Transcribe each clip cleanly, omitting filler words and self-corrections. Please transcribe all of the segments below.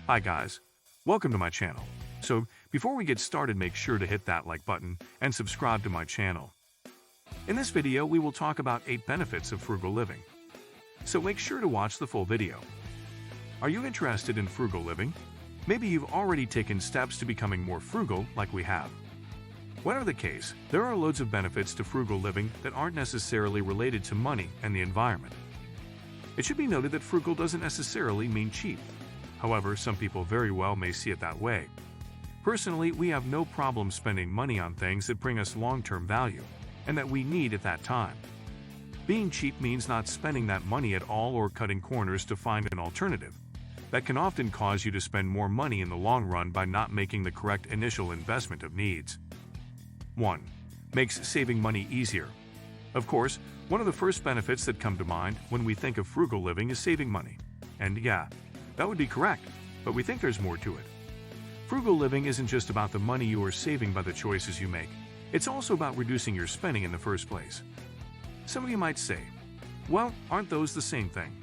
Hi guys, welcome to my channel. So before we get started, make sure to hit that like button and subscribe to my channel. In this video, we will talk about 8 benefits of frugal living. So make sure to watch the full video. Are you interested in frugal living? Maybe you've already taken steps to becoming more frugal like we have. Whatever the case, there are loads of benefits to frugal living that aren't necessarily related to money and the environment. It should be noted that frugal doesn't necessarily mean cheap. However, some people very well may see it that way. Personally, we have no problem spending money on things that bring us long-term value and that we need at that time. Being cheap means not spending that money at all or cutting corners to find an alternative. That can often cause you to spend more money in the long run by not making the correct initial investment of needs. 1. Makes saving money easier. Of course, one of the first benefits that come to mind when we think of frugal living is saving money. And yeah, that would be correct, but we think there's more to it. Frugal living isn't just about the money you are saving by the choices you make. It's also about reducing your spending in the first place. Some of you might say, well, aren't those the same thing?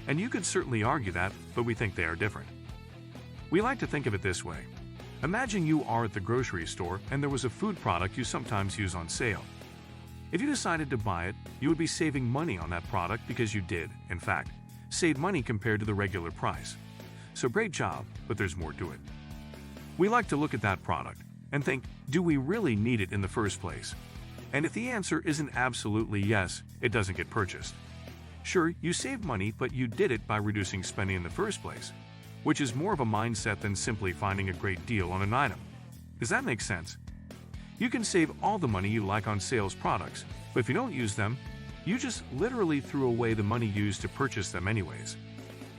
And you could certainly argue that, but we think they are different. We like to think of it this way. Imagine you are at the grocery store and there was a food product you sometimes use on sale. If you decided to buy it, you would be saving money on that product because you did, in fact, save money compared to the regular price. So great job, but there's more to it. We like to look at that product and think, do we really need it in the first place? And if the answer isn't absolutely yes, it doesn't get purchased. Sure, you saved money, but you did it by reducing spending in the first place, which is more of a mindset than simply finding a great deal on an item. Does that make sense? You can save all the money you like on sales products, but if you don't use them, you just literally threw away the money used to purchase them anyways.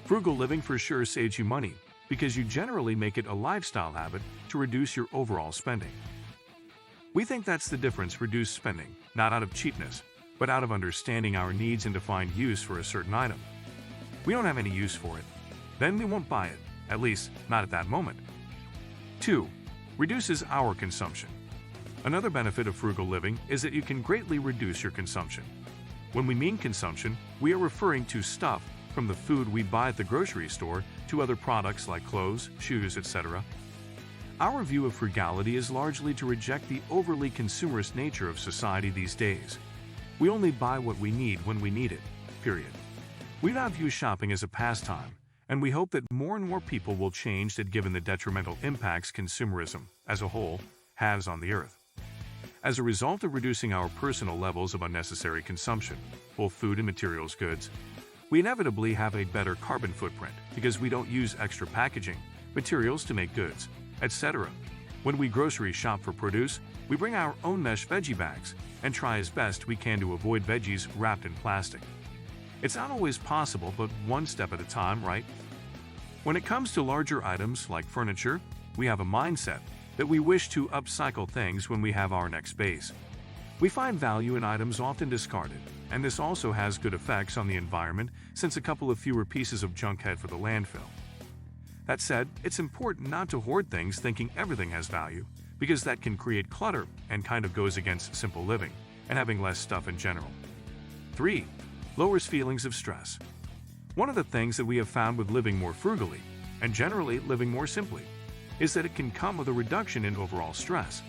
Frugal living for sure saves you money, because you generally make it a lifestyle habit to reduce your overall spending. We think that's the difference: reduce spending, not out of cheapness, but out of understanding our needs and to find use for a certain item. We don't have any use for it, then we won't buy it, at least not at that moment. 2. Reduces our consumption. Another benefit of frugal living is that you can greatly reduce your consumption. When we mean consumption, we are referring to stuff from the food we buy at the grocery store to other products like clothes, shoes, etc. Our view of frugality is largely to reject the overly consumerist nature of society these days. We only buy what we need when we need it, period. We now view shopping as a pastime, and we hope that more and more people will change that given the detrimental impacts consumerism, as a whole, has on the earth. As a result of reducing our personal levels of unnecessary consumption, both food and materials goods, we inevitably have a better carbon footprint because we don't use extra packaging, materials to make goods, etc. When we grocery shop for produce, we bring our own mesh veggie bags and try as best we can to avoid veggies wrapped in plastic. It's not always possible, but one step at a time, right? When it comes to larger items like furniture, we have a mindset that we wish to upcycle things when we have our next space. We find value in items often discarded, and this also has good effects on the environment since a couple of fewer pieces of junk head for the landfill. That said, it's important not to hoard things thinking everything has value, because that can create clutter and kind of goes against simple living and having less stuff in general. 3. Lowers feelings of stress. One of the things that we have found with living more frugally, and generally living more simply, is that it can come with a reduction in overall stress.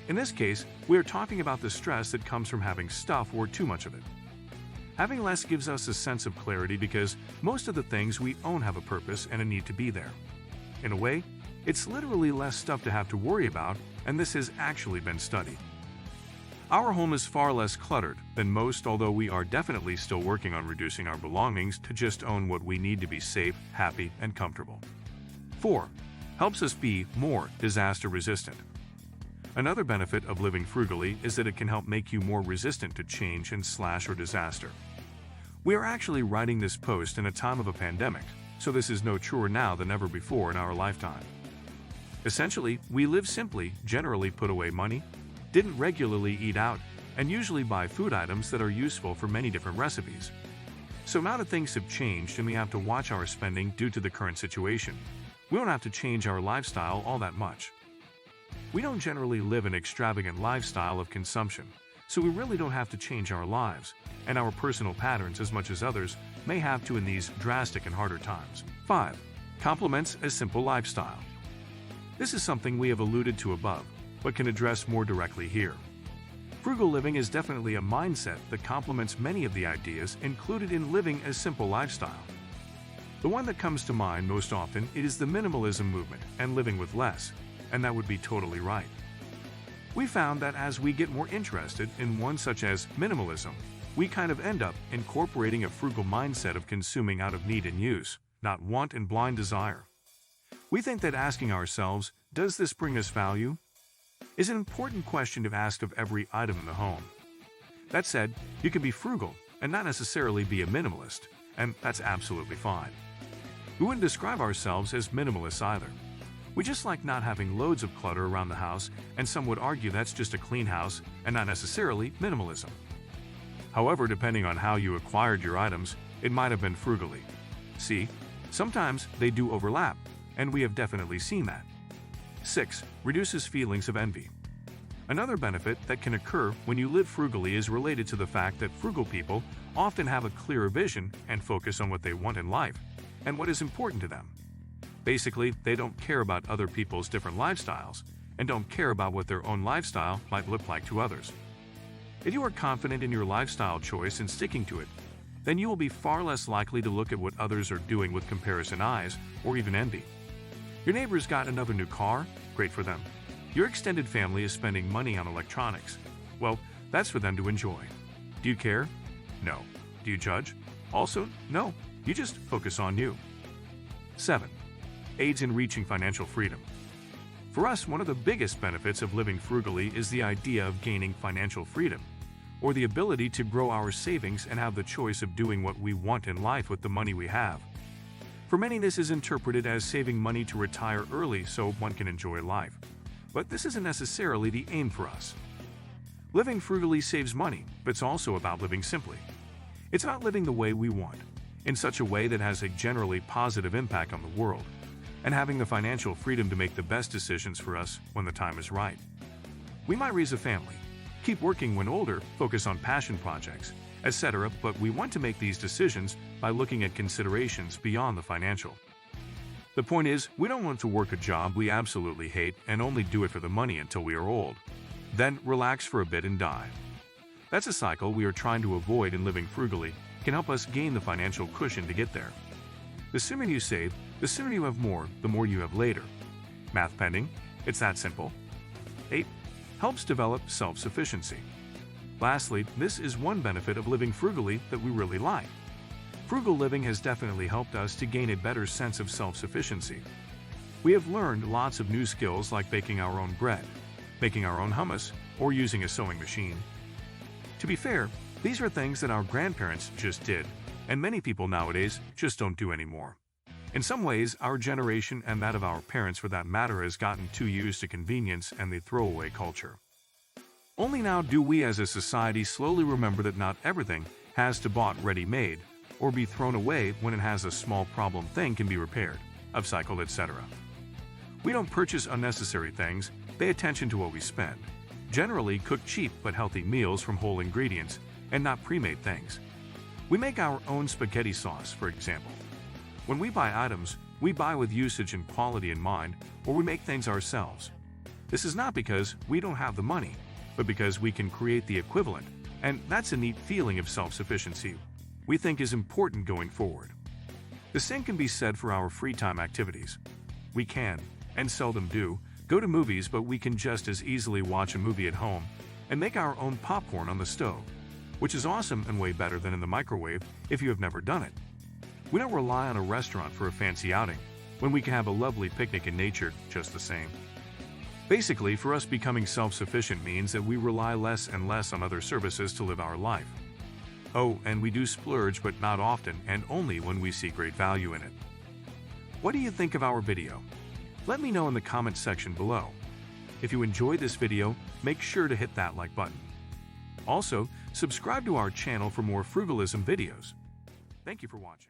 In this case, we are talking about the stress that comes from having stuff or too much of it. Having less gives us a sense of clarity because most of the things we own have a purpose and a need to be there. In a way, it's literally less stuff to have to worry about, and this has actually been studied. Our home is far less cluttered than most, although we are definitely still working on reducing our belongings to just own what we need to be safe, happy, and comfortable. 4. Helps us be more disaster resistant. Another benefit of living frugally is that it can help make you more resistant to change and / or disaster. We are actually writing this post in a time of a pandemic, so this is no truer now than ever before in our lifetime. Essentially, we live simply, generally put away money, didn't regularly eat out, and usually buy food items that are useful for many different recipes. So now that things have changed and we have to watch our spending due to the current situation, we don't have to change our lifestyle all that much. We don't generally live an extravagant lifestyle of consumption, so we really don't have to change our lives and our personal patterns as much as others may have to in these drastic and harder times. 5. Complements a simple lifestyle. This is something we have alluded to above, but can address more directly here. Frugal living is definitely a mindset that complements many of the ideas included in living a simple lifestyle. The one that comes to mind most often is the minimalism movement and living with less, and that would be totally right. We found that as we get more interested in one such as minimalism, we kind of end up incorporating a frugal mindset of consuming out of need and use, not want and blind desire. We think that asking ourselves, does this bring us value, is an important question to ask of every item in the home. That said, you can be frugal and not necessarily be a minimalist, and that's absolutely fine. We wouldn't describe ourselves as minimalists either. We just like not having loads of clutter around the house, and some would argue that's just a clean house and not necessarily minimalism. However, depending on how you acquired your items, it might have been frugally. See, sometimes they do overlap, and we have definitely seen that. 6. Reduces feelings of envy. Another benefit that can occur when you live frugally is related to the fact that frugal people often have a clearer vision and focus on what they want in life and what is important to them. Basically, they don't care about other people's different lifestyles and don't care about what their own lifestyle might look like to others. If you are confident in your lifestyle choice and sticking to it, then you will be far less likely to look at what others are doing with comparison eyes or even envy. Your neighbor's got another new car? Great for them. Your extended family is spending money on electronics. Well, that's for them to enjoy. Do you care? No. Do you judge? Also, no. You just focus on you. 7. Aids in reaching financial freedom. For us, one of the biggest benefits of living frugally is the idea of gaining financial freedom, or the ability to grow our savings and have the choice of doing what we want in life with the money we have. For many, this is interpreted as saving money to retire early so one can enjoy life. But this isn't necessarily the aim for us. Living frugally saves money, but it's also about living simply. It's about living the way we want, in such a way that has a generally positive impact on the world, and having the financial freedom to make the best decisions for us when the time is right. We might raise a family, keep working when older, focus on passion projects, etc., but we want to make these decisions by looking at considerations beyond the financial. The point is, we don't want to work a job we absolutely hate and only do it for the money until we are old, then relax for a bit and die. That's a cycle we are trying to avoid, and living frugally can help us gain the financial cushion to get there. The sooner you save, the sooner you have more, the more you have later. Math pending, it's that simple. 8. Helps develop self-sufficiency. Lastly, this is one benefit of living frugally that we really like. Frugal living has definitely helped us to gain a better sense of self-sufficiency. We have learned lots of new skills like baking our own bread, making our own hummus, or using a sewing machine. To be fair, these are things that our grandparents just did, and many people nowadays just don't do anymore. In some ways, our generation and that of our parents for that matter has gotten too used to convenience and the throwaway culture. Only now do we as a society slowly remember that not everything has to be bought ready-made or be thrown away when it has a small problem thing can be repaired, upcycled, etc. We don't purchase unnecessary things, pay attention to what we spend, generally cook cheap but healthy meals from whole ingredients and not pre-made things. We make our own spaghetti sauce, for example. When we buy items, we buy with usage and quality in mind, or we make things ourselves. This is not because we don't have the money, but because we can create the equivalent, and that's a neat feeling of self-sufficiency we think is important going forward. The same can be said for our free time activities. We can, and seldom do, go to movies, but we can just as easily watch a movie at home and make our own popcorn on the stove, which is awesome and way better than in the microwave if you have never done it. We don't rely on a restaurant for a fancy outing when we can have a lovely picnic in nature just the same. Basically, for us, becoming self-sufficient means that we rely less and less on other services to live our life. Oh, and we do splurge, but not often and only when we see great value in it. What do you think of our video? Let me know in the comment section below. If you enjoyed this video, make sure to hit that like button. Also, subscribe to our channel for more frugalism videos. Thank you for watching.